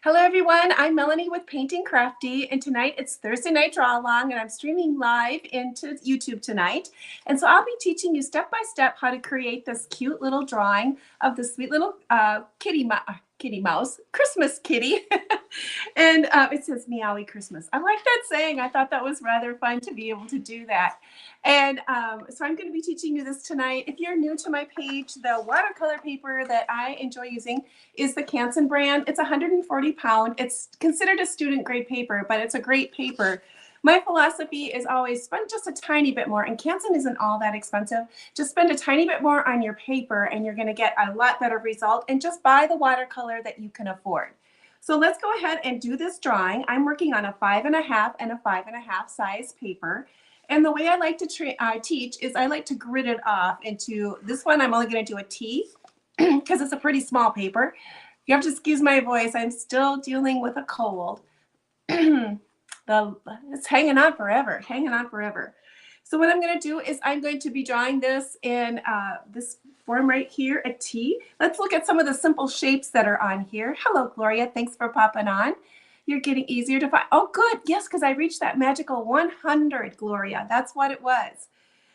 Hello everyone, I'm Melanie with PaintingCrafty, and tonight it's Thursday night draw along and I'm streaming live into YouTube tonight. And so I'll be teaching you step by step how to create this cute little drawing of the sweet little kitty mouse, Christmas kitty. And it says meowie Christmas. I like that saying. I thought that was rather fun to be able to do that. And so I'm going to be teaching you this tonight. If you're new to my page, the watercolor paper that I enjoy using is the Canson brand. It's 140 pound. It's considered a student grade paper, but it's a great paper. My philosophy is always spend just a tiny bit more, and Canson isn't all that expensive. Just spend a tiny bit more on your paper and you're going to get a lot better result, and just buy the watercolor that you can afford. So let's go ahead and do this drawing. I'm working on a 5.5 and a 5.5 size paper. And the way I like to teach is I like to grid it off into, this one I'm only going to do a T because it's a pretty small paper. You have to excuse my voice. I'm still dealing with a cold. It's hanging on forever, hanging on forever. So what I'm going to do is I'm going to be drawing this in this form right here, a T. Let's look at some of the simple shapes that are on here. Hello, Gloria. Thanks for popping on. You're getting easier to find. Oh, good. Yes, because I reached that magical 100, Gloria. That's what it was.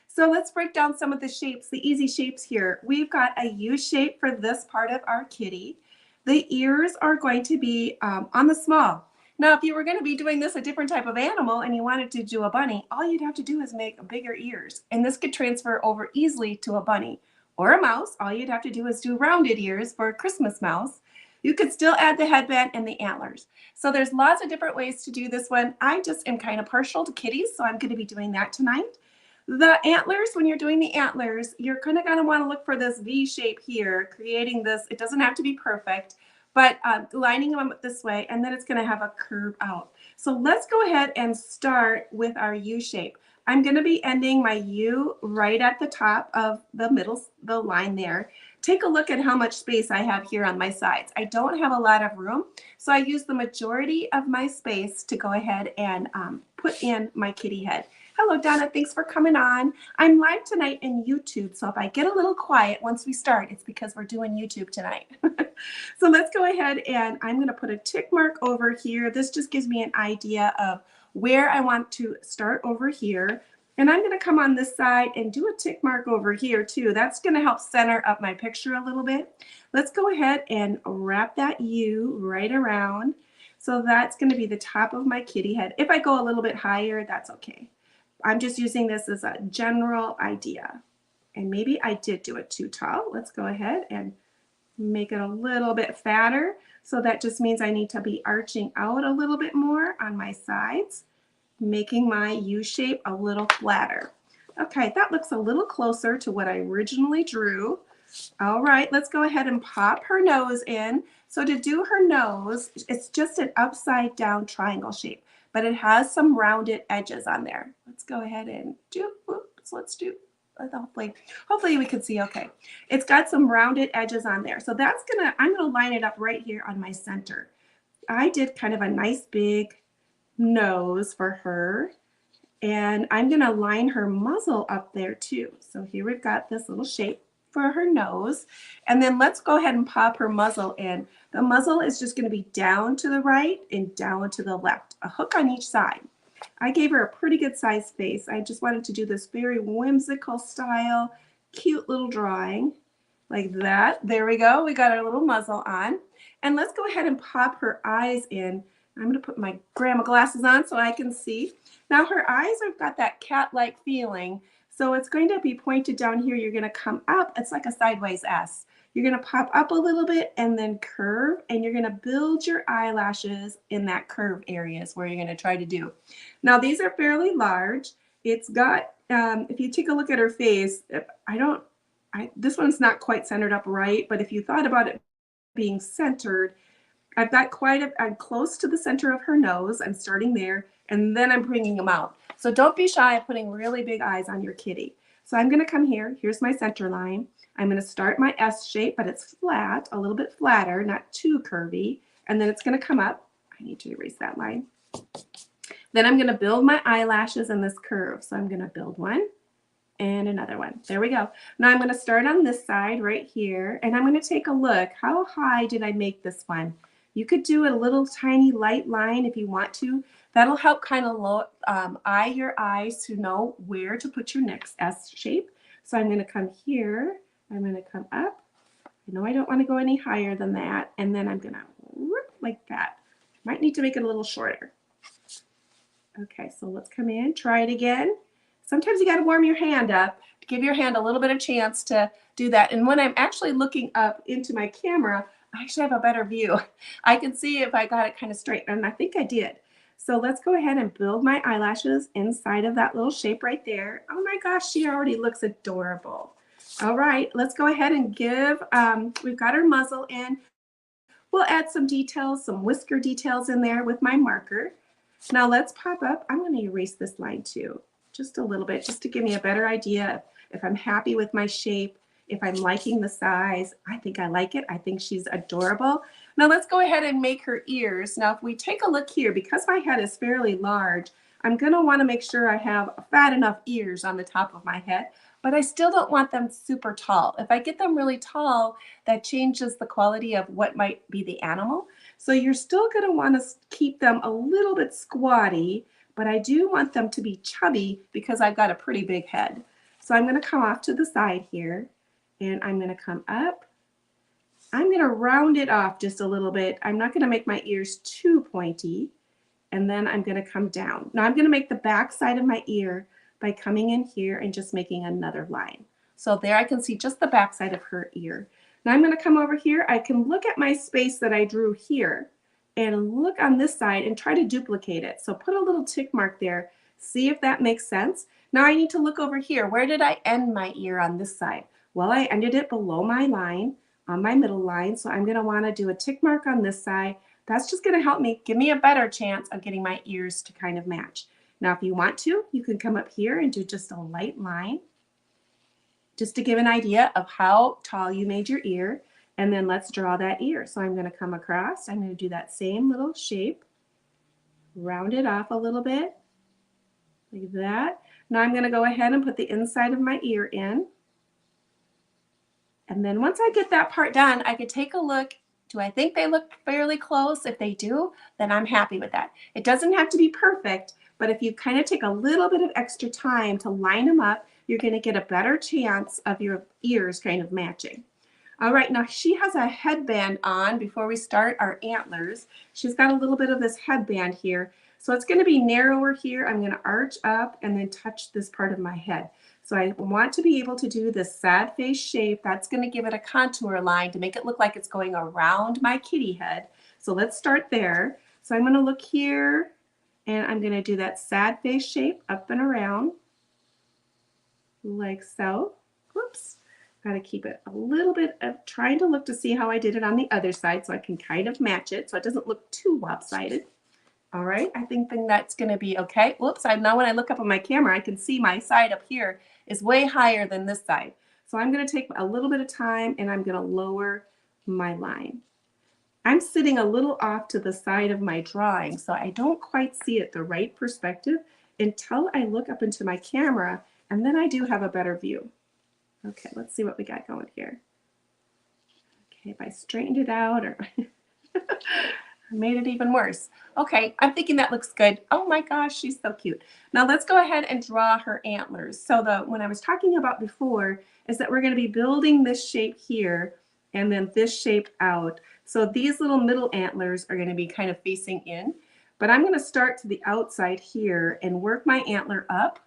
So let's break down some of the shapes, the easy shapes here. We've got a U shape for this part of our kitty. The ears are going to be on the small. Now, if you were going to be doing this a different type of animal and you wanted to do a bunny, all you'd have to do is make bigger ears. And this could transfer over easily to a bunny. Or a mouse, all you'd have to do is do rounded ears for a Christmas mouse. You could still add the headband and the antlers. So there's lots of different ways to do this one. I just am kind of partial to kitties, so I'm going to be doing that tonight. The antlers, when you're doing the antlers, you're kind of going to want to look for this V shape here, creating this. It doesn't have to be perfect, but lining them up this way, and then it's going to have a curve out. So let's go ahead and start with our U shape. I'm going to be ending my U right at the top of the middle, the line there. Take a look at how much space I have here on my sides. I don't have a lot of room, so I use the majority of my space to go ahead and put in my kitty head. Hello, Donna. Thanks for coming on. I'm live tonight in YouTube, so if I get a little quiet once we start, it's because we're doing YouTube tonight. So let's go ahead and I'm going to put a tick mark over here. This just gives me an idea of where I want to start over here. And I'm going to come on this side and do a tick mark over here too. That's going to help center up my picture a little bit. Let's go ahead and wrap that U right around. So that's going to be the top of my kitty head. If I go a little bit higher, that's okay. I'm just using this as a general idea. And maybe I did do it too tall. Let's go ahead and make it a little bit fatter. So that just means I need to be arching out a little bit more on my sides, making my U shape a little flatter. Okay, that looks a little closer to what I originally drew. All right, let's go ahead and pop her nose in. So to do her nose, it's just an upside down triangle shape, but it has some rounded edges on there. Let's go ahead and hopefully we can see okay. It's got some rounded edges on there. So I'm gonna line it up right here on my center. I did kind of a nice big nose for her, and I'm going to line her muzzle up there too. So here we've got this little shape for her nose, and then let's go ahead and pop her muzzle in. The muzzle is just going to be down to the right and down to the left, a hook on each side. I gave her a pretty good size face. I just wanted to do this very whimsical style, cute little drawing like that. There we go. We got our little muzzle on, and let's go ahead and pop her eyes in. I'm going to put my grandma glasses on so I can see. Now her eyes have got that cat-like feeling, so it's going to be pointed down here. You're going to come up. It's like a sideways S. You're going to pop up a little bit and then curve, and you're going to build your eyelashes in that curve area is where you're going to try to do. Now these are fairly large. It's got, if you take a look at her face, this one's not quite centered up right, but if you thought about it being centered, I've got I'm close to the center of her nose. I'm starting there, and then I'm bringing them out. So don't be shy of putting really big eyes on your kitty. So I'm going to come here. Here's my center line. I'm going to start my S shape, but it's flat, a little bit flatter, not too curvy. And then it's going to come up. I need to erase that line. Then I'm going to build my eyelashes in this curve. So I'm going to build one and another one. There we go. Now I'm going to start on this side right here, and I'm going to take a look. How high did I make this one? You could do a little tiny light line if you want to. That'll help kind of eye your eyes to know where to put your next S shape. So I'm going to come here. I'm going to come up. I know I don't want to go any higher than that. And then I'm going to like that. Might need to make it a little shorter. Okay, so let's come in, try it again. Sometimes you got to warm your hand up to give your hand a little bit of chance to do that. And when I'm actually looking up into my camera, I actually have a better view. I can see if I got it kind of straight, and I think I did. So let's go ahead and build my eyelashes inside of that little shape right there. Oh my gosh, she already looks adorable. All right, let's go ahead and give, we've got our muzzle in. We'll add some details, some whisker details in there with my marker. Now let's pop up. I'm going to erase this line too, just a little bit, just to give me a better idea if I'm happy with my shape, if I'm liking the size. I think I like it. I think she's adorable. Now let's go ahead and make her ears. Now if we take a look here, because my head is fairly large, I'm going to want to make sure I have fat enough ears on the top of my head, but I still don't want them super tall. If I get them really tall, that changes the quality of what might be the animal. So you're still going to want to keep them a little bit squatty, but I do want them to be chubby because I've got a pretty big head. So I'm going to come off to the side here, and I'm going to come up. I'm going to round it off just a little bit. I'm not going to make my ears too pointy, and then I'm going to come down. Now I'm going to make the back side of my ear by coming in here and just making another line. So there I can see just the back side of her ear. Now I'm going to come over here. I can look at my space that I drew here and look on this side and try to duplicate it. So put a little tick mark there. See if that makes sense. Now I need to look over here. Where did I end my ear on this side? Well, I ended it below my line, on my middle line. So I'm going to want to do a tick mark on this side. That's just going to help me, give me a better chance of getting my ears to kind of match. Now, if you want to, you can come up here and do just a light line, just to give an idea of how tall you made your ear. And then let's draw that ear. So I'm going to come across. I'm going to do that same little shape, round it off a little bit, like that. Now I'm going to go ahead and put the inside of my ear in. And then once I get that part done, I could take a look. Do I think they look fairly close? If they do, then I'm happy with that. It doesn't have to be perfect, but if you kind of take a little bit of extra time to line them up, you're going to get a better chance of your ears kind of matching. All right, now she has a headband on before we start our antlers. She's got a little bit of this headband here. So it's going to be narrower here. I'm going to arch up and then touch this part of my head. So I want to be able to do this sad face shape. That's going to give it a contour line to make it look like it's going around my kitty head. So let's start there. So I'm going to look here and I'm going to do that sad face shape up and around like so. Whoops. Got to keep it a little bit of trying to look to see how I did it on the other side so I can kind of match it so it doesn't look too lopsided. All right, I think that's going to be okay. Whoops, now when I look up on my camera, I can see my side up here is way higher than this side. So I'm going to take a little bit of time and I'm going to lower my line. I'm sitting a little off to the side of my drawing, so I don't quite see it the right perspective until I look up into my camera, and then I do have a better view. Okay, let's see what we got going here. Okay, if I straightened it out or made it even worse. Okay, I'm thinking that looks good. Oh my gosh, she's so cute. Now let's go ahead and draw her antlers. So when I was talking about before is that we're going to be building this shape here and then this shape out. So these little middle antlers are going to be kind of facing in, but I'm going to start to the outside here and work my antler up.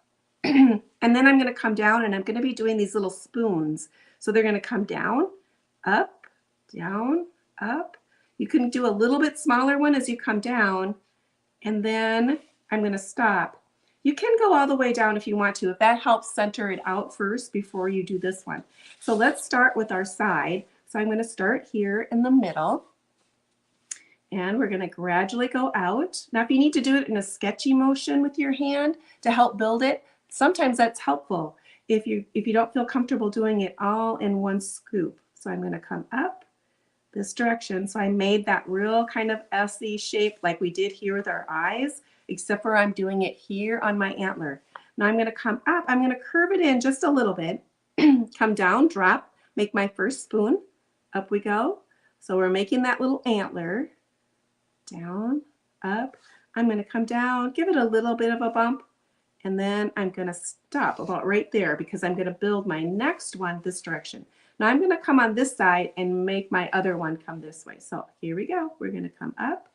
And then I'm going to come down and I'm going to be doing these little spoons. So they're going to come down, up, down, up. You can do a little bit smaller one as you come down, and then I'm going to stop. You can go all the way down if you want to, if that helps center it out first before you do this one. So let's start with our side. So I'm going to start here in the middle, and we're going to gradually go out. Now, if you need to do it in a sketchy motion with your hand to help build it, sometimes that's helpful if you don't feel comfortable doing it all in one scoop. So I'm going to come up this direction. So I made that real kind of S-y shape like we did here with our eyes, except for I'm doing it here on my antler. Now I'm going to come up. I'm going to curve it in just a little bit, come down, drop, make my first spoon. Up we go. So we're making that little antler. down, up. I'm going to come down, give it a little bit of a bump, and then I'm going to stop about right there because I'm going to build my next one this direction. Now I'm going to come on this side and make my other one come this way. So here we go. We're going to come up,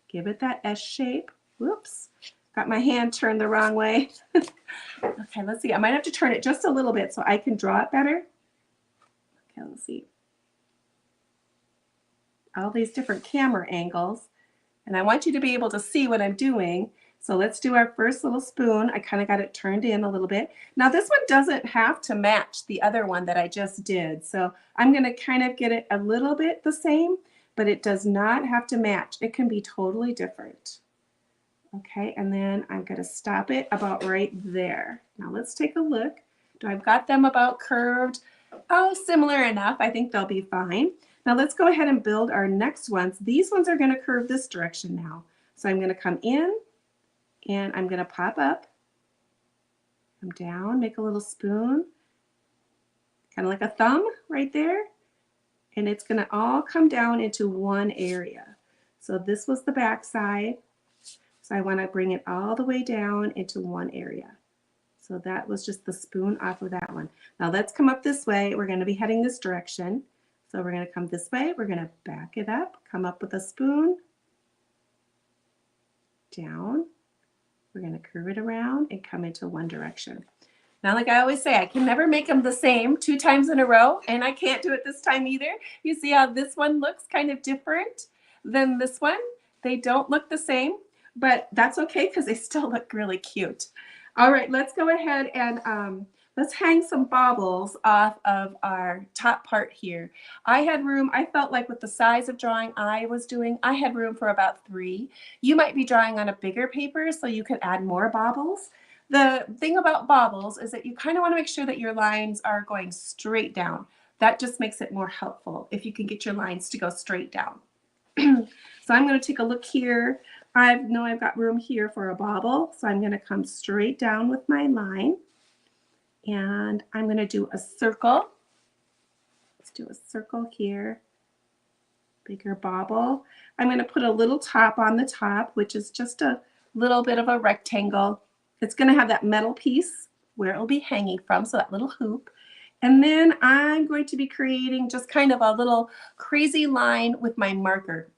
give it that S shape. Whoops, got my hand turned the wrong way. Okay, let's see. I might have to turn it just a little bit so I can draw it better. Okay, let's see. All these different camera angles. And I want you to be able to see what I'm doing. So let's do our first little spoon. I kind of got it turned in a little bit. Now this one doesn't have to match the other one that I just did. So I'm going to kind of get it a little bit the same, but it does not have to match. It can be totally different. Okay, and then I'm going to stop it about right there. Now let's take a look. Do I've got them about curved? Oh, similar enough. I think they'll be fine. Now let's go ahead and build our next ones. These ones are going to curve this direction now. So I'm going to come in and I'm going to pop up, come down, make a little spoon, kind of like a thumb right there. And it's going to all come down into one area. So this was the back side. So I want to bring it all the way down into one area. So that was just the spoon off of that one. Now let's come up this way. We're going to be heading this direction. So we're going to come this way. We're going to back it up, come up with a spoon, down. We're going to curve it around and come into one direction. Now, like I always say, I can never make them the same 2 times in a row, and I can't do it this time either. You see how this one looks kind of different than this one? They don't look the same, but that's okay because they still look really cute. All right, let's go ahead and let's hang some baubles off of our top part here. I had room, I felt like with the size of drawing I was doing, I had room for about 3. You might be drawing on a bigger paper, so you could add more baubles. The thing about baubles is that you kind of want to make sure that your lines are going straight down. That just makes it more helpful if you can get your lines to go straight down. So I'm going to take a look here. I know I've got room here for a bauble, so I'm going to come straight down with my line. And I'm going to do a circle. Let's do a circle here. Bigger bauble. I'm going to put a little top on the top, which is just a little bit of a rectangle. It's going to have that metal piece where it will be hanging from, so that little hoop. And then I'm going to be creating just kind of a little crazy line with my marker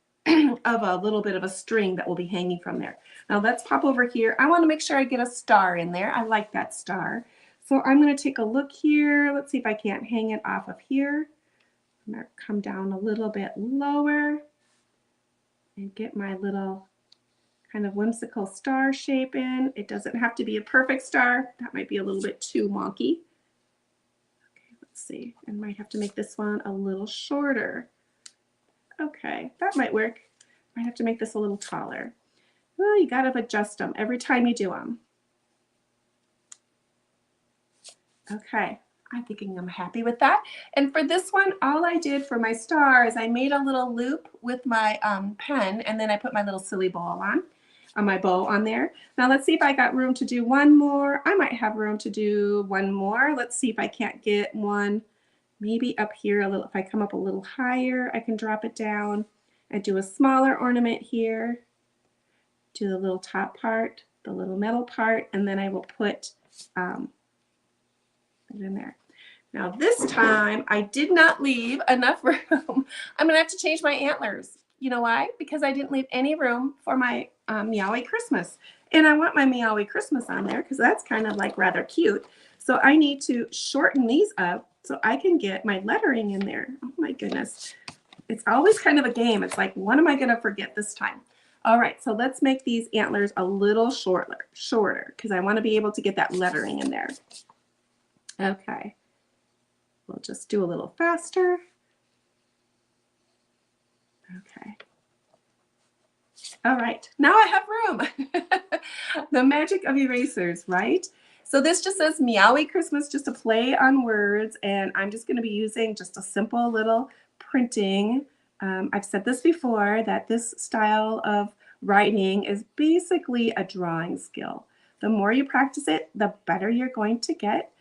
of a little bit of a string that will be hanging from there. Now let's pop over here. I want to make sure I get a star in there. I like that star. So I'm going to take a look here. Let's see if I can't hang it off of here. I'm going to come down a little bit lower and get my little kind of whimsical star shape in. It doesn't have to be a perfect star. That might be a little bit too wonky. Okay, let's see. I might have to make this one a little shorter. Okay, that might work. Might have to make this a little taller. Well, you got to adjust them every time you do them. Okay, I'm thinking I'm happy with that. And for this one, all I did for my star is I made a little loop with my pen, and then I put my little silly ball on my bow on there. Now let's see if I got room to do one more. I might have room to do one more. Let's see if I can't get one maybe up here a little. If I come up a little higher, I can drop it down and do a smaller ornament here. Do the little top part, the little metal part, and then I will put it in there. Now this time I did not leave enough room. I'm gonna have to change my antlers. You know why? Because I didn't leave any room for my Meowie Christmas. And I want my Meowie Christmas on there because that's kind of like rather cute. So I need to shorten these up so I can get my lettering in there. Oh my goodness. It's always kind of a game. It's like, what am I going to forget this time? All right, so let's make these antlers a little shorter because I want to be able to get that lettering in there. Okay. We'll just do a little faster. Okay. All right, now I have room. The magic of erasers, right? So this just says Meowie Christmas, just a play on words, and I'm just going to be using just a simple little printing. I've said this before, that this style of writing is basically a drawing skill. The more you practice it, the better you're going to get.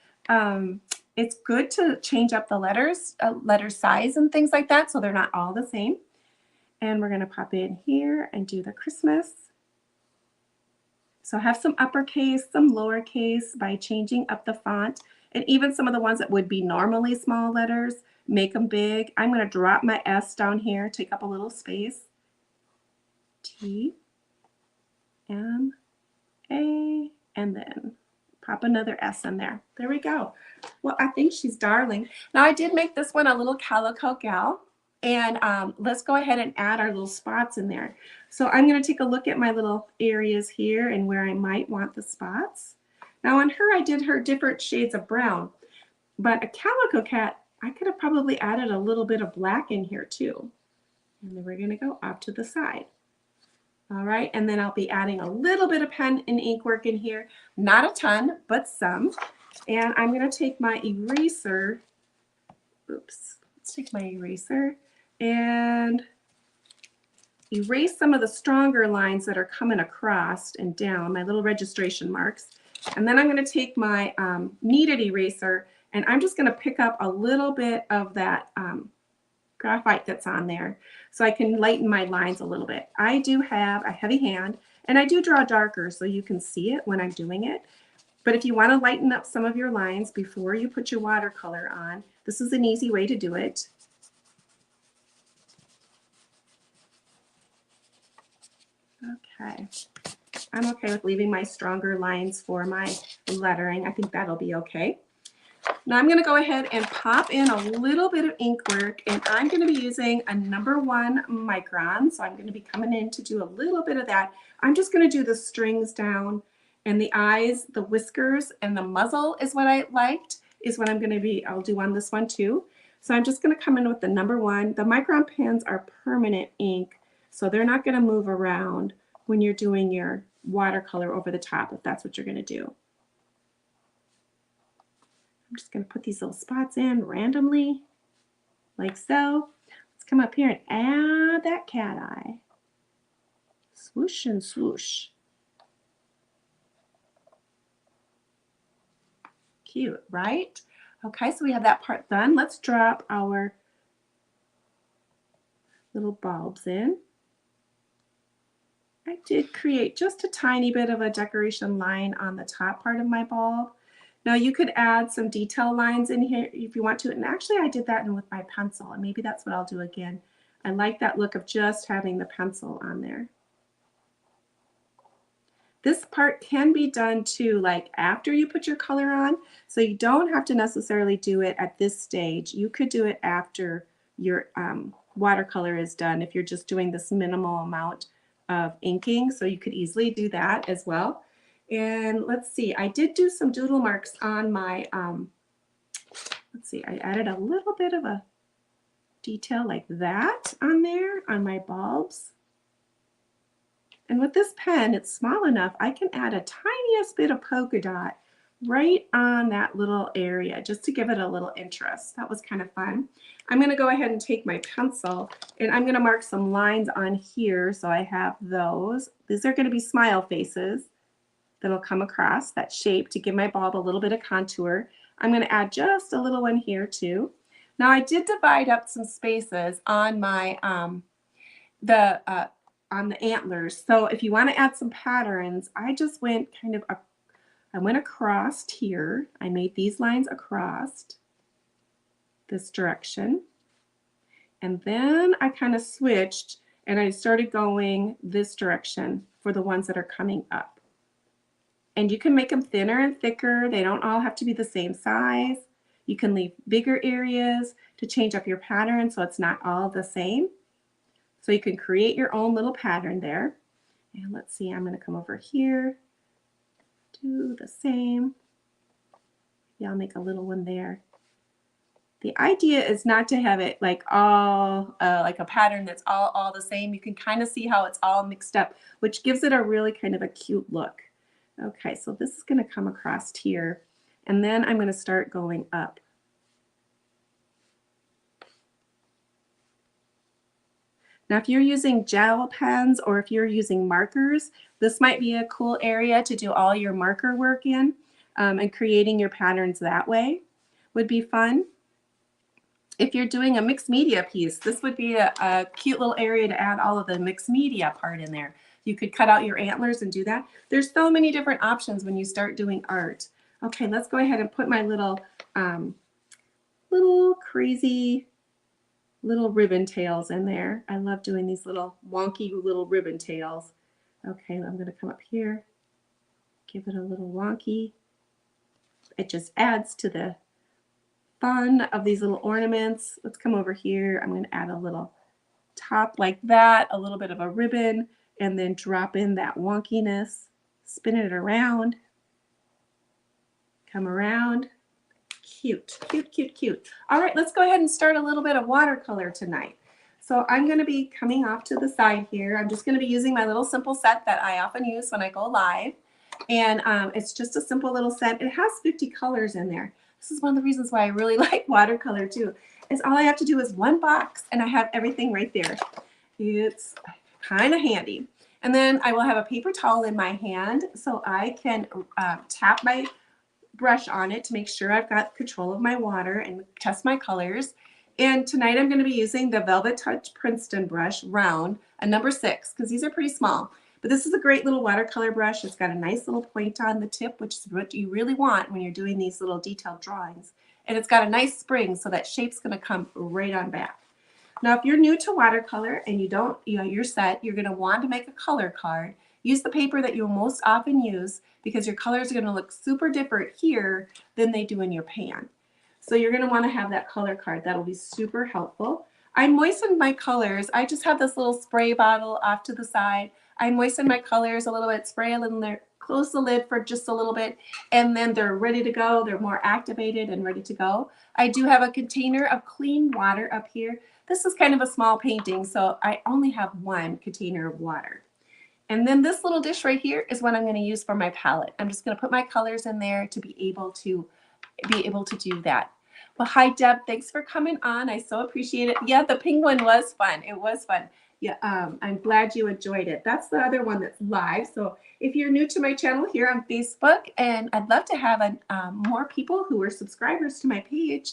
It's good to change up the letter size and things like that so they're not all the same. And we're going to pop in here and do the Christmas. So have some uppercase, some lowercase by changing up the font, and even some of the ones that would be normally small letters, make them big. I'm going to drop my S down here, take up a little space. T, M, A, and then pop another S in there. There we go. Well, I think she's darling. Now I did make this one a little calico gal, and let's go ahead and add our little spots in there. So I'm going to take a look at my little areas here and where I might want the spots. Now on her, I did her different shades of brown, but a calico cat, I could have probably added a little bit of black in here too. And then we're going to go off to the side. All right, and then I'll be adding a little bit of pen and ink work in here. Not a ton, but some. And I'm going to take my eraser. Oops. Let's take my eraser and erase some of the stronger lines that are coming across and down, my little registration marks. And then I'm going to take my kneaded eraser, and I'm just going to pick up a little bit of that graphite that's on there so I can lighten my lines a little bit. I do have a heavy hand, and I do draw darker so you can see it when I'm doing it. But if you want to lighten up some of your lines before you put your watercolor on, this is an easy way to do it. Okay. I'm okay with leaving my stronger lines for my lettering. I think that'll be okay. Now I'm going to go ahead and pop in a little bit of ink work, and I'm going to be using a #1 micron. So I'm going to be coming in to do a little bit of that. I'm just going to do the strings down, and the eyes, the whiskers, and the muzzle is what I liked, is what I'll do on this one too. So I'm just going to come in with the #1. The micron pens are permanent ink, so they're not going to move around when you're doing your watercolor over the top, if that's what you're going to do. I'm just going to put these little spots in randomly, like so. Let's come up here and add that cat eye. Swoosh and swoosh. Cute, right? Okay, so we have that part done. Let's drop our little bulbs in. I did create just a tiny bit of a decoration line on the top part of my bulb. Now you could add some detail lines in here if you want to, and actually I did that in with my pencil, and maybe that's what I'll do again. I like that look of just having the pencil on there. This part can be done too, like after you put your color on, so you don't have to necessarily do it at this stage. You could do it after your watercolor is done if you're just doing this minimal amount of inking, so you could easily do that as well. And let's see, I did do some doodle marks on my, let's see, I added a little bit of a detail like that on there on my bulbs. And with this pen, it's small enough, I can add a tiniest bit of polka dot right on that little area just to give it a little interest. That was kind of fun. I'm going to go ahead and take my pencil, and I'm going to mark some lines on here. So I have those. These are going to be smile faces that'll come across that shape to give my bulb a little bit of contour. I'm going to add just a little one here too. Now I did divide up some spaces on my on the antlers. So if you want to add some patterns, I just went kind of I went across here. I made these lines across this direction. And then I kind of switched and I started going this direction for the ones that are coming up. And you can make them thinner and thicker. They don't all have to be the same size. You can leave bigger areas to change up your pattern so it's not all the same. So you can create your own little pattern there. And let's see, I'm going to come over here, do the same. Yeah, I'll make a little one there. The idea is not to have it like all like a pattern that's all the same. You can kind of see how it's all mixed up, which gives it a really kind of a cute look. Okay, so this is going to come across here, and then I'm going to start going up. Now, if you're using gel pens or if you're using markers, this might be a cool area to do all your marker work in, and creating your patterns that way would be fun. if you're doing a mixed media piece, this would be a cute little area to add all of the mixed media part in there. You could cut out your antlers and do that. There's so many different options when you start doing art. Okay, let's go ahead and put my little crazy little ribbon tails in there. I love doing these little wonky little ribbon tails. Okay, I'm going to come up here, give it a little wonky. It just adds to the fun of these little ornaments. Let's come over here. I'm going to add a little top like that, a little bit of a ribbon, and then drop in that wonkiness. Spin it around. Come around. Cute, cute, cute, cute. All right, let's go ahead and start a little bit of watercolor tonight. So I'm going to be coming off to the side here. I'm just going to be using my little simple set that I often use when I go live. And it's just a simple little set. It has 50 colors in there. This is one of the reasons why I really like watercolor too, is all I have to do is one box and I have everything right there. It's kind of handy. And then I will have a paper towel in my hand so I can tap my brush on it to make sure I've got control of my water and test my colors. And tonight I'm going to be using the Velvet Touch Princeton brush round, a number 6, because these are pretty small. But this is a great little watercolor brush. It's got a nice little point on the tip, which is what you really want when you're doing these little detailed drawings. And it's got a nice spring, so that shape's going to come right on back. Now, if you're new to watercolor and you're set, you're going to want to make a color card. Use the paper that you'll most often use because your colors are going to look super different here than they do in your pan. So you're going to want to have that color card. That'll be super helpful. I moistened my colors. I just have this little spray bottle off to the side. I moisten my colors a little bit, spray a little there, close the lid for just a little bit, and then they're ready to go. They're more activated and ready to go. I do have a container of clean water up here. This is kind of a small painting, so I only have one container of water. And then this little dish right here is what I'm going to use for my palette. I'm just going to put my colors in there to be able to do that. Well, hi, Deb. Thanks for coming on. I so appreciate it. Yeah, the penguin was fun. It was fun. Yeah, I'm glad you enjoyed it. That's the other one that's live. So if you're new to my channel here on Facebook, and I'd love to have more people who are subscribers to my page.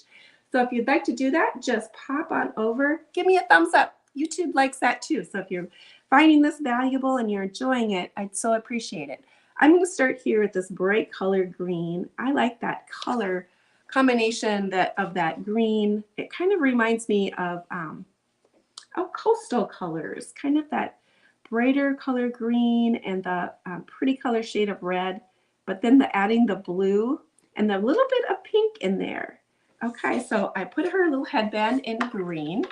So if you'd like to do that, just pop on over. Give me a thumbs up. YouTube likes that too. So if you're finding this valuable and you're enjoying it, I'd so appreciate it. I'm going to start here with this bright color green. I like that color combination of that green. It kind of reminds me of coastal colors, kind of that brighter color green and the pretty color shade of red, but then adding the blue and the little bit of pink in there. Okay, so I put her little headband in green,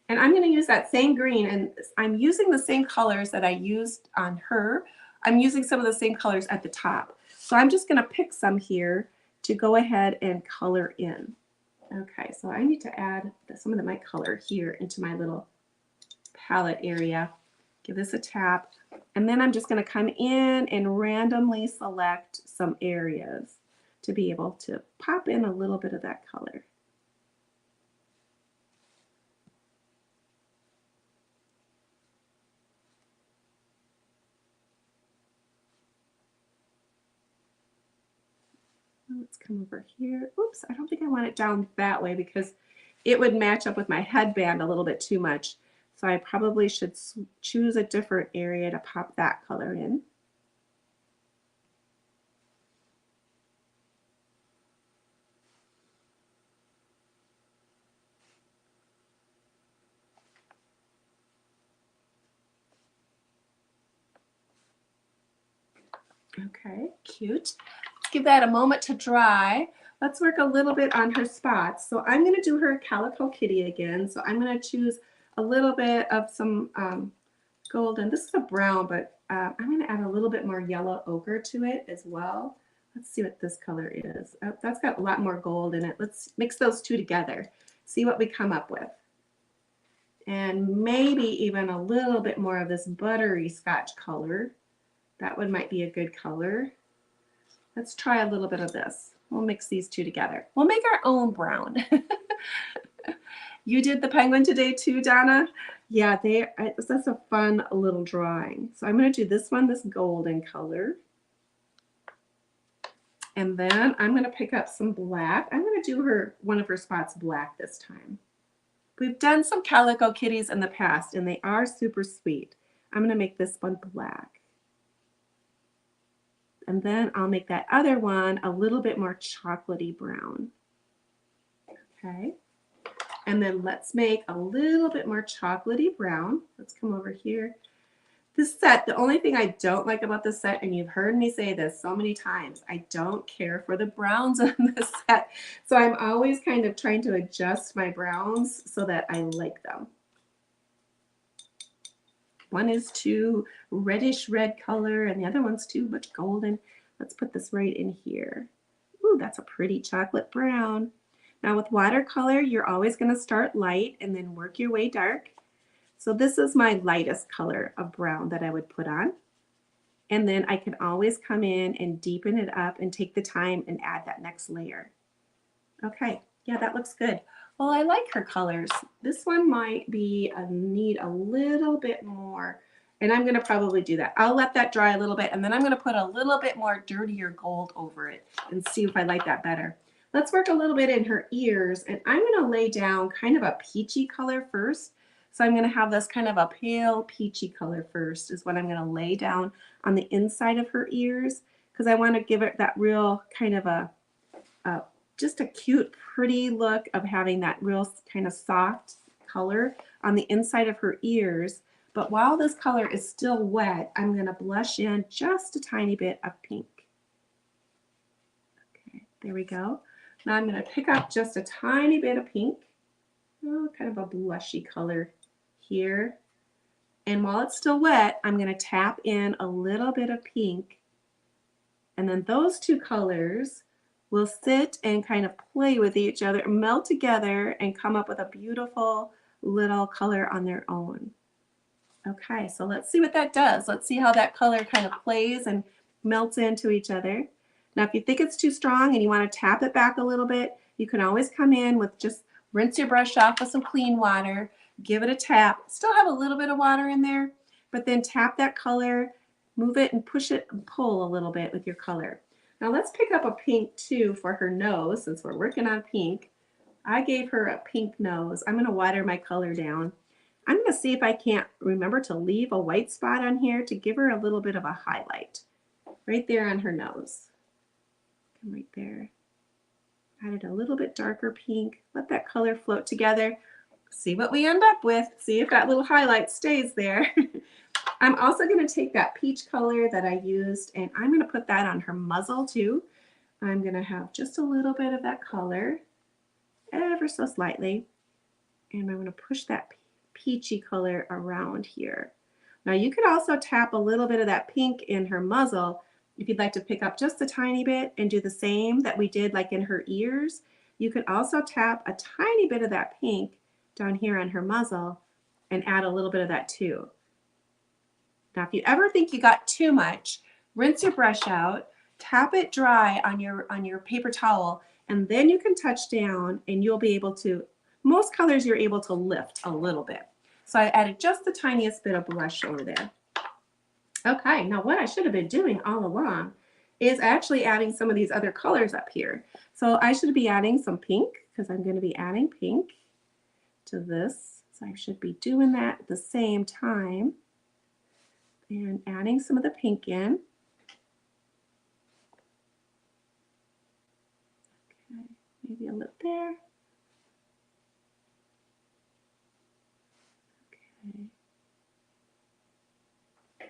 and I'm going to use that same green, and I'm using the same colors that I used on her. I'm using some of the same colors at the top. So I'm just going to pick some here to go ahead and color in. Okay, so I need to add some of my color here into my little palette area. Give this a tap, and then I'm just going to come in and randomly select some areas to be able to pop in a little bit of that color. Let's come over here. Oops, I don't think I want it down that way because it would match up with my headband a little bit too much. So I probably should choose a different area to pop that color in. Okay, cute. Let's give that a moment to dry. Let's work a little bit on her spots. So I'm going to do her Calico Kitty again. So I'm going to choose a little bit of some golden. This is a brown, but I'm going to add a little bit more yellow ochre to it as well. Let's see what this color is. Oh, that's got a lot more gold in it. Let's mix those two together. See what we come up with. And maybe even a little bit more of this buttery scotch color. That one might be a good color. Let's try a little bit of this. We'll mix these two together. We'll make our own brown. You did the penguin today too, Donna? Yeah, that's a fun little drawing. So I'm going to do this one, this golden color. And then I'm going to pick up some black. I'm going to do one of her spots black this time. We've done some calico kitties in the past, and they are super sweet. I'm going to make this one black. And then I'll make that other one a little bit more chocolatey brown. Okay. And then let's make a little bit more chocolatey brown. Let's come over here. This set, the only thing I don't like about this set, and you've heard me say this so many times, I don't care for the browns on this set. So I'm always kind of trying to adjust my browns so that I like them. One is too reddish red color and the other one's too much golden. Let's put this right in here. Ooh, that's a pretty chocolate brown. Now with watercolor, you're always going to start light and then work your way dark. So this is my lightest color of brown that I would put on. And then I can always come in and deepen it up and take the time and add that next layer. Okay, yeah, that looks good. Well, I like her colors. This one might be need a little bit more, and I'm going to probably do that. I'll let that dry a little bit, and then I'm going to put a little bit more dirtier gold over it and see if I like that better. Let's work a little bit in her ears, and I'm going to lay down kind of a peachy color first. So I'm going to have this kind of a pale peachy color first is what I'm going to lay down on the inside of her ears, because I want to give it that real kind of just a cute, pretty look of having that real kind of soft color on the inside of her ears. But while this color is still wet, I'm going to blush in just a tiny bit of pink. Okay, there we go. Now I'm going to pick up just a tiny bit of pink, kind of a blushy color here. And while it's still wet, I'm going to tap in a little bit of pink. And then those two colors will sit and kind of play with each other, melt together, and come up with a beautiful little color on their own. Okay, so let's see what that does. Let's see how that color kind of plays and melts into each other. Now, if you think it's too strong and you want to tap it back a little bit, you can always come in with just rinse your brush off with some clean water, give it a tap, still have a little bit of water in there, but then tap that color, move it and push it and pull a little bit with your color. Now let's pick up a pink too for her nose, since we're working on pink. I gave her a pink nose. I'm going to water my color down. I'm going to see if I can't remember to leave a white spot on here to give her a little bit of a highlight right there on her nose. Come right there. Added a little bit darker pink. Let that color float together. See what we end up with. See if that little highlight stays there. I'm also going to take that peach color that I used, and I'm going to put that on her muzzle too. I'm going to have just a little bit of that color, ever so slightly, and I'm going to push that peachy color around here. Now you could also tap a little bit of that pink in her muzzle if you'd like to pick up just a tiny bit and do the same that we did like in her ears. You could also tap a tiny bit of that pink down here on her muzzle and add a little bit of that too. Now, if you ever think you got too much, rinse your brush out, tap it dry on your paper towel, and then you can touch down and you'll be able to, most colors you're able to lift a little bit. So I added just the tiniest bit of blush over there. Okay, now what I should have been doing all along is actually adding some of these other colors up here. So I should be adding some pink, because I'm going to be adding pink to this. So I should be doing that at the same time. And adding some of the pink in. Okay, maybe a little there. Okay.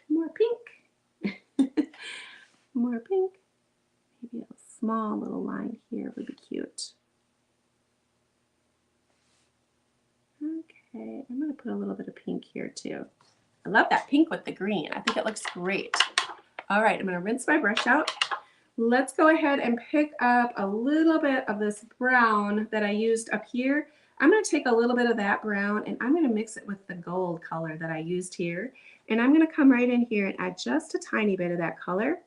More pink. More pink. Maybe a small little line here would be cute. Okay, I'm going to put a little bit of pink here too. I love that pink with the green. I think it looks great. All right, I'm going to rinse my brush out. Let's go ahead and pick up a little bit of this brown that I used up here. I'm going to take a little bit of that brown and I'm going to mix it with the gold color that I used here. And I'm going to come right in here and add just a tiny bit of that color.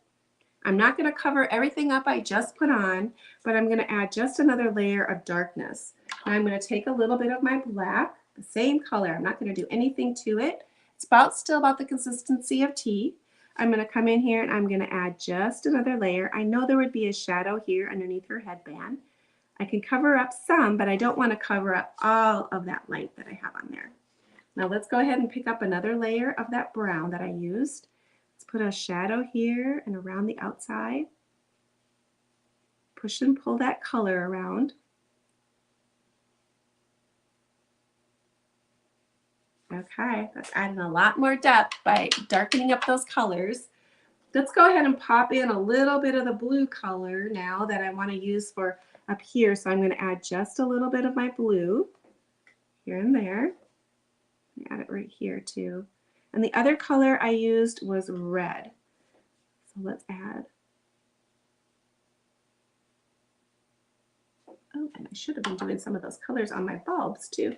I'm not going to cover everything up I just put on, but I'm going to add just another layer of darkness. Now I'm going to take a little bit of my black, the same color. I'm not going to do anything to it. It's still about the consistency of tea. I'm going to come in here and I'm going to add just another layer. I know there would be a shadow here underneath her headband. I can cover up some, but I don't want to cover up all of that light that I have on there. Now let's go ahead and pick up another layer of that brown that I used. Let's put a shadow here and around the outside. Push and pull that color around. Okay, that's adding a lot more depth by darkening up those colors. Let's go ahead and pop in a little bit of the blue color now that I want to use for up here. So I'm going to add just a little bit of my blue here and there. Add it right here too. And the other color I used was red. So let's add. Oh, and I should have been doing some of those colors on my bulbs too.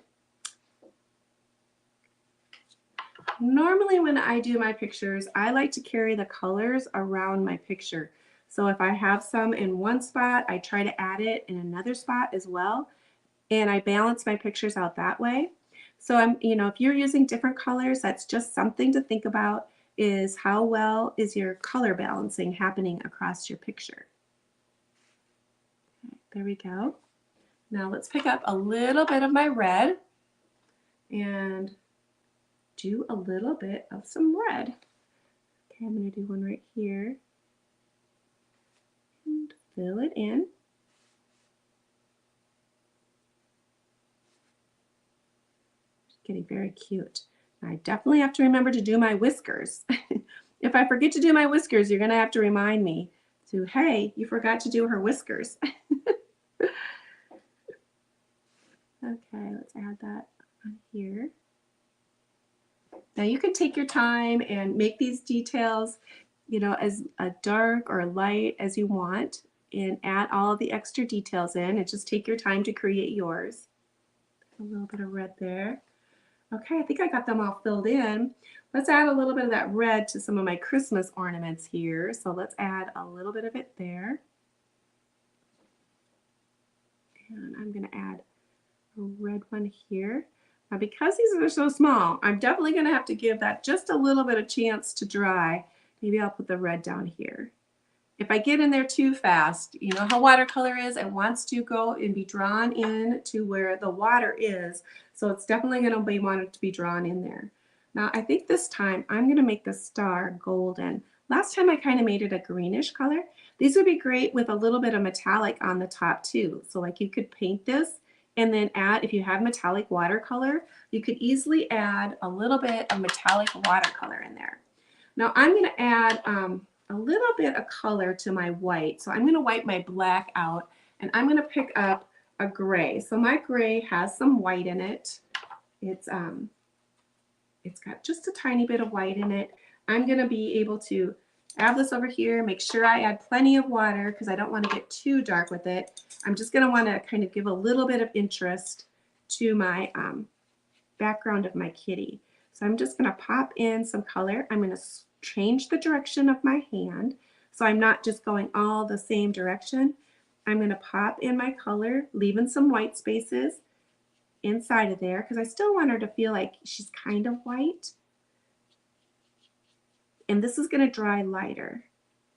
Normally when I do my pictures, I like to carry the colors around my picture. So if I have some in one spot, I try to add it in another spot as well. And I balance my pictures out that way. So if you're using different colors, that's just something to think about, is how well is your color balancing happening across your picture. Okay, there we go. Now let's pick up a little bit of my red and do a little bit of some red. Okay, I'm going to do one right here and fill it in. Getting very cute. I definitely have to remember to do my whiskers. If I forget to do my whiskers, you're going to have to remind me to, hey, you forgot to do her whiskers. Okay, let's add that on here. Now you can take your time and make these details, as dark or light as you want, and add all of the extra details in, and just take your time to create yours. A little bit of red there. Okay, I think I got them all filled in. Let's add a little bit of that red to some of my Christmas ornaments here. So let's add a little bit of it there. And I'm going to add a red one here. Now because these are so small, I'm definitely going to have to give that just a little bit of chance to dry. Maybe I'll put the red down here. If I get in there too fast, you know how watercolor is, it wants to go and be drawn in to where the water is. So it's definitely going to be wanted to be drawn in there. Now I think this time I'm going to make the star golden. Last time I kind of made it a greenish color. These would be great with a little bit of metallic on the top too. So like you could paint this and then add, if you have metallic watercolor, you could easily add a little bit of metallic watercolor in there. Now I'm going to add a little bit of color to my white. So I'm going to wipe my black out and I'm going to pick up a gray. So my gray has some white in it. It's got just a tiny bit of white in it. I'm going to be able to add this over here, make sure I add plenty of water because I don't want to get too dark with it. I'm just going to want to kind of give a little bit of interest to my background of my kitty. So I'm just going to pop in some color. I'm going to change the direction of my hand so I'm not just going all the same direction. I'm going to pop in my color, leaving some white spaces inside of there because I still want her to feel like she's kind of white. And this is going to dry lighter.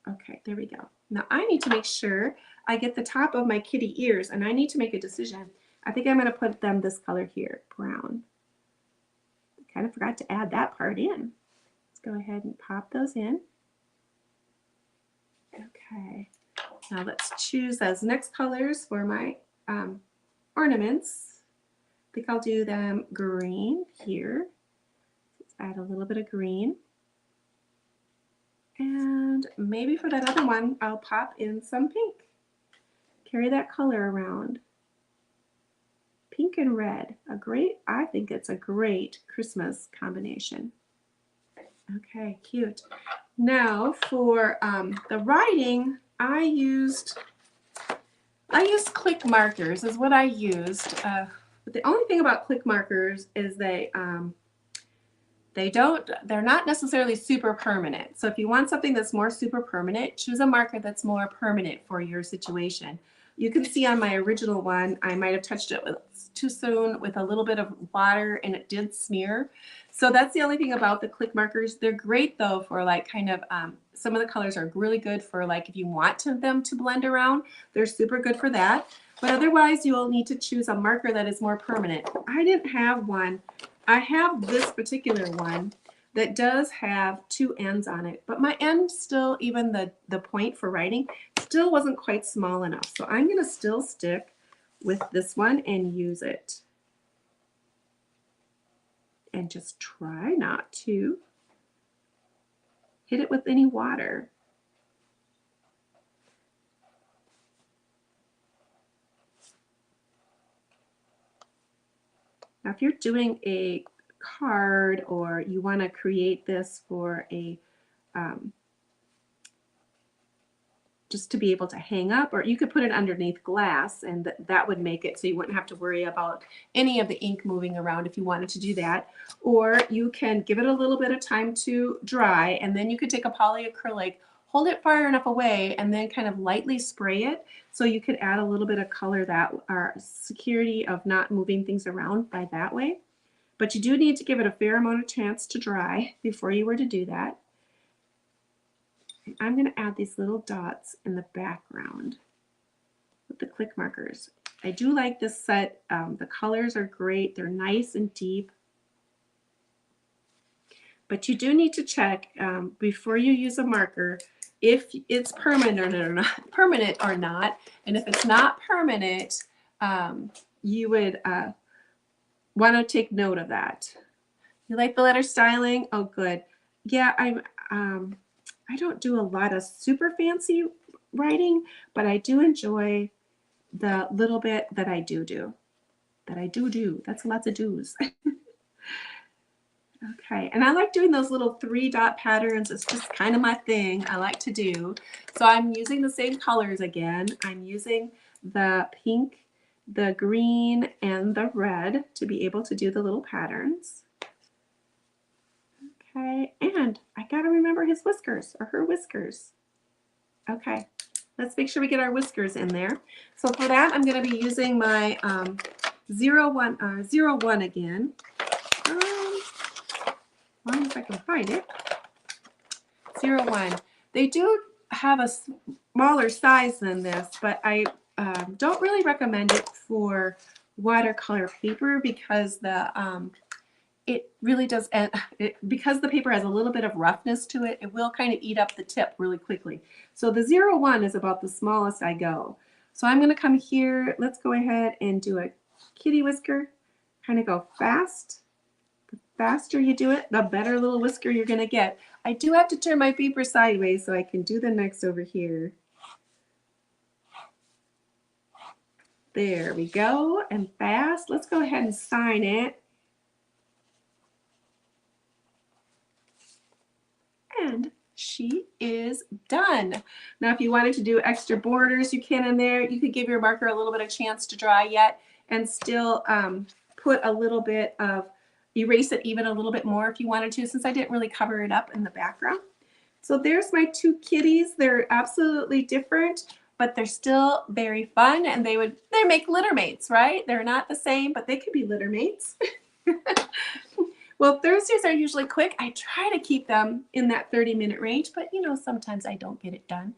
Okay, there we go. Now I need to make sure I get the top of my kitty ears, and I need to make a decision. I think I'm going to put them this color here, brown. I kind of forgot to add that part in. Let's go ahead and pop those in. Okay, now let's choose those next colors for my ornaments. I think I'll do them green here. Let's add a little bit of green. And maybe for that other one, I'll pop in some pink. Carry that color around. Pink and red, I think it's a great Christmas combination. Okay, cute. Now for the writing, I used click markers is what I used. But the only thing about click markers is they're not necessarily super permanent. So if you want something that's more super permanent, choose a marker that's more permanent for your situation. You can see on my original one, I might have touched it with too soon with a little bit of water and it did smear. So that's the only thing about the click markers. They're great though for like kind of, some of the colors are really good for like if you want them to blend around, they're super good for that. But otherwise you'll need to choose a marker that is more permanent. I didn't have one. I have this particular one that does have two ends on it, but my end still, even the point for writing, still wasn't quite small enough. So I'm gonna still stick with this one and use it. And just try not to hit it with any water. Now, if you're doing a card or you want to create this for a just to be able to hang up, or you could put it underneath glass and that would make it so you wouldn't have to worry about any of the ink moving around if you wanted to do that. Or you can give it a little bit of time to dry, and then you could take a polyacrylic, hold it far enough away, and then kind of lightly spray it so you could add a little bit of color that are security of not moving things around by that way. But you do need to give it a fair amount of chance to dry before you were to do that. I'm going to add these little dots in the background with the click markers. I do like this set. The colors are great. They're nice and deep. But you do need to check before you use a marker if it's permanent or not. And if it's not permanent, you would want to take note of that. You like the letter styling? Oh, good. Yeah, I don't do a lot of super fancy writing, but I do enjoy the little bit that I do. That's lots of do's. Okay, and I like doing those little 3-dot patterns. It's just kind of my thing I like to do. So I'm using the same colors again. I'm using the pink, the green, and the red to be able to do the little patterns. Okay, and I gotta remember his whiskers or her whiskers. Okay, let's make sure we get our whiskers in there. So for that, I'm gonna be using my 01 again. As long as I can find it. 01. They do have a smaller size than this, but I don't really recommend it for watercolor paper because it really does, because the paper has a little bit of roughness to it, it will kind of eat up the tip really quickly. So the 01 is about the smallest I go. So I'm going to come here. Let's go ahead and do a kitty whisker. Kind of go fast. The faster you do it, the better little whisker you're going to get. I do have to turn my paper sideways so I can do the next over here. There we go. And fast. Let's go ahead and sign it. And she is done. Now, if you wanted to do extra borders, you can in there. You could give your marker a little bit of chance to dry yet and still put a little bit of, erase it even a little bit more if you wanted to, since I didn't really cover it up in the background. So there's my two kitties. They're absolutely different, but they're still very fun, and they make litter mates, right? They're not the same, but they could be litter mates. Well, Thursdays are usually quick. I try to keep them in that 30-minute range, but you know, sometimes I don't get it done.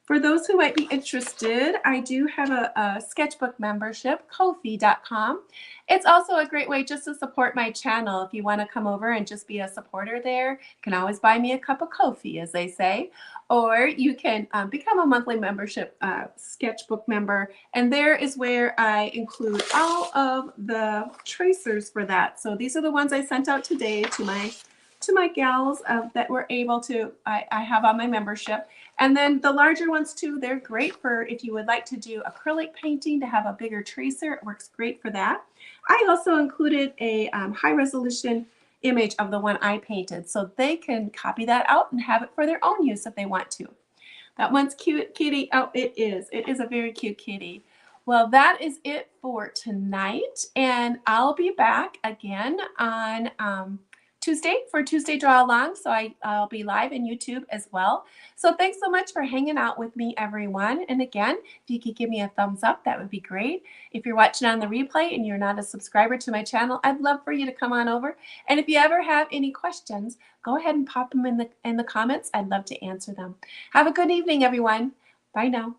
For those who might be interested, I do have a sketchbook membership, Ko-fi.com. It's also a great way just to support my channel. If you want to come over and just be a supporter there, you can always buy me a cup of coffee, as they say. Or you can become a monthly membership sketchbook member. And there is where I include all of the tracers for that. So these are the ones I sent out today to my gals that were able to, I have on my membership. And then the larger ones too, they're great for if you would like to do acrylic painting to have a bigger tracer. It works great for that. I also included a high resolution image of the one I painted, so they can copy that out and have it for their own use if they want to. That one's cute kitty. Oh, it is. It is a very cute kitty. Well, that is it for tonight, and I'll be back again on Tuesday for Tuesday Draw Along. So I'll be live in YouTube as well. So thanks so much for hanging out with me, everyone. And again, if you could give me a thumbs up, that would be great. If you're watching on the replay and you're not a subscriber to my channel, I'd love for you to come on over. And if you ever have any questions, go ahead and pop them in the comments. I'd love to answer them. Have a good evening, everyone. Bye now.